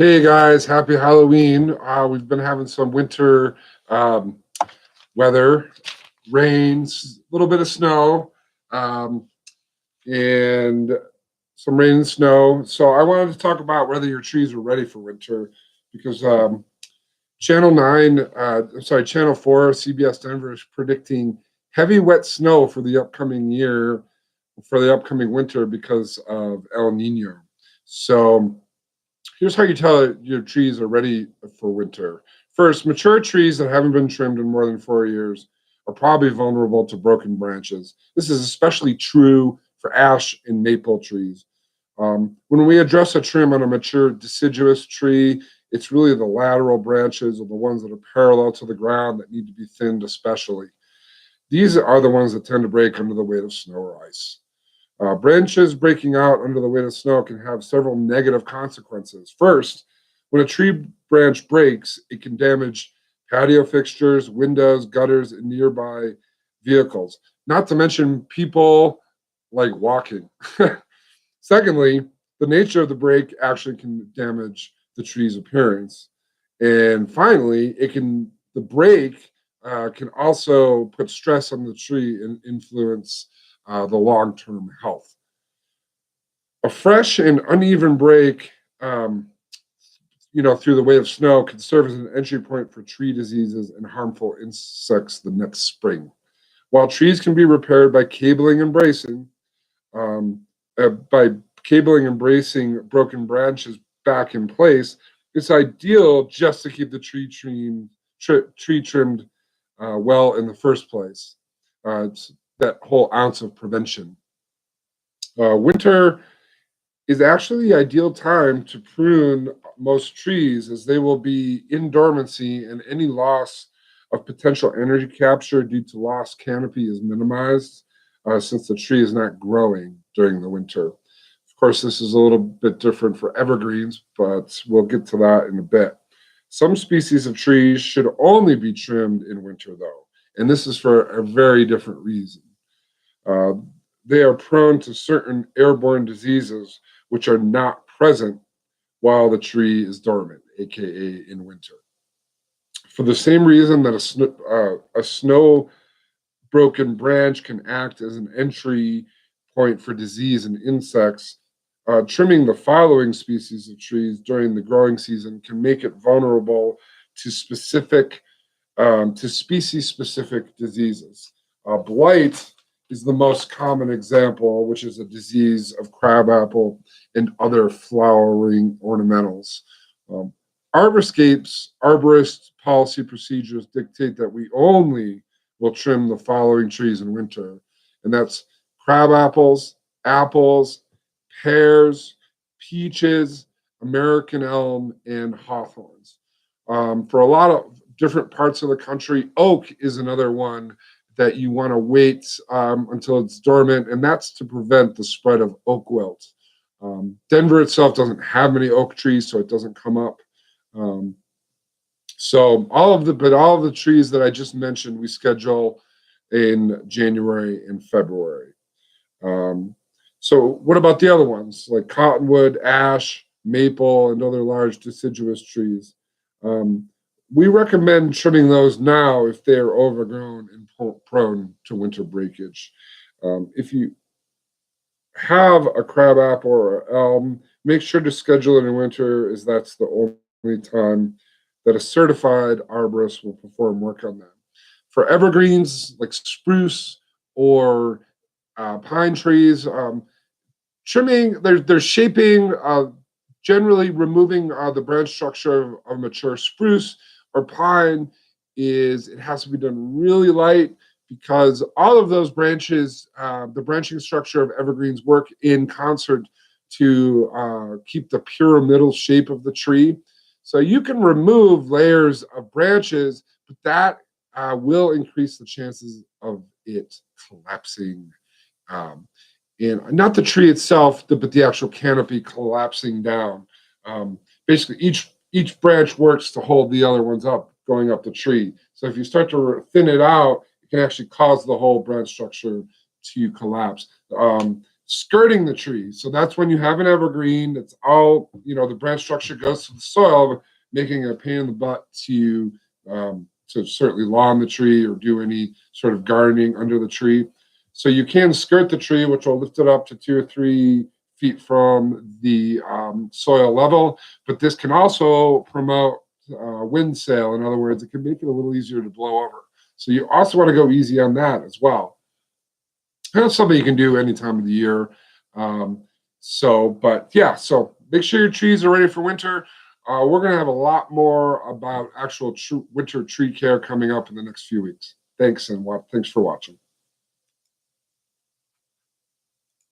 Hey guys, happy Halloween. We've been having some winter um, weather, rains, a little bit of snow, um, and some rain and snow. So I wanted to talk about whether your trees are ready for winter because Channel 9, Channel 4, CBS Denver is predicting heavy wet snow for the upcoming year, for the upcoming winter because of El Nino. So here's how you tell your trees are ready for winter. First, mature trees that haven't been trimmed in more than 4 years are probably vulnerable to broken branches. This is especially true for ash and maple trees. When we address a trim on a mature deciduous tree, it's really the lateral branches or the ones that are parallel to the ground that need to be thinned, especially. These are the ones that tend to break under the weight of snow or ice. Branches breaking out under the weight of snow can have several negative consequences. First, when a tree branch breaks, it can damage patio fixtures, windows, gutters, and nearby vehicles, not to mention people like walking. Secondly, the nature of the break actually can damage the tree's appearance. And finally, the break can also put stress on the tree and influence the long-term health. A fresh and uneven break, through the weight of snow, can serve as an entry point for tree diseases and harmful insects the next spring. While trees can be repaired by cabling and bracing, um, by cabling and bracing broken branches back in place, it's ideal just to keep the tree trimmed well in the first place. It's that whole ounce of prevention. Winter is actually the ideal time to prune most trees as they will be in dormancy and any loss of potential energy capture due to lost canopy is minimized since the tree is not growing during the winter. Of course, this is a little bit different for evergreens, but we'll get to that in a bit. Some species of trees should only be trimmed in winter, though, and this is for a very different reason. Uh, they are prone to certain airborne diseases which are not present while the tree is dormant, aka in winter. For the same reason that a snow broken branch can act as an entry point for disease and insects, trimming the following species of trees during the growing season can make it vulnerable to species specific diseases. Blight is the most common example, which is a disease of crabapple and other flowering ornamentals. Um, arborist policy procedures dictate that we only will trim the following trees in winter, and that's crabapples, apples, pears, peaches, American elm, and hawthorns. For a lot of different parts of the country, oak is another one that you want to wait until it's dormant, and that's to prevent the spread of oak wilt. Denver itself doesn't have many oak trees, so it doesn't come up. Um, all of the trees that I just mentioned, we schedule in January and February. Um, so what about the other ones like cottonwood, ash, maple, and other large deciduous trees? Um, we recommend trimming those now if they are overgrown and prone to winter breakage. If you have a crabapple or elm, make sure to schedule it in winter, as that's the only time that a certified arborist will perform work on them. For evergreens like spruce or pine trees, trimming, they're shaping, generally removing the branch structure of mature spruce or pine it has to be done really light because all of those branches, the branching structure of evergreens work in concert to keep the pyramidal shape of the tree. So you can remove layers of branches, but that will increase the chances of it collapsing. Um, and not the tree itself, but the actual canopy collapsing down. Basically, each branch works to hold the other ones up, going up the tree. So if you start to thin it out, it can actually cause the whole branch structure to collapse. skirting the tree. So that's when you have an evergreen. It's all, the branch structure goes to the soil, making it a pain in the butt to certainly lawn the tree or do any sort of gardening under the tree. So you can skirt the tree, which will lift it up to 2 or 3 feet from the soil level. But this can also promote wind sail. In other words, it can make it a little easier to blow over. So you also want to go easy on that as well. That's something you can do any time of the year. But yeah, so make sure your trees are ready for winter. We're going to have a lot more about actual winter tree care coming up in the next few weeks. Thanks, and thanks for watching.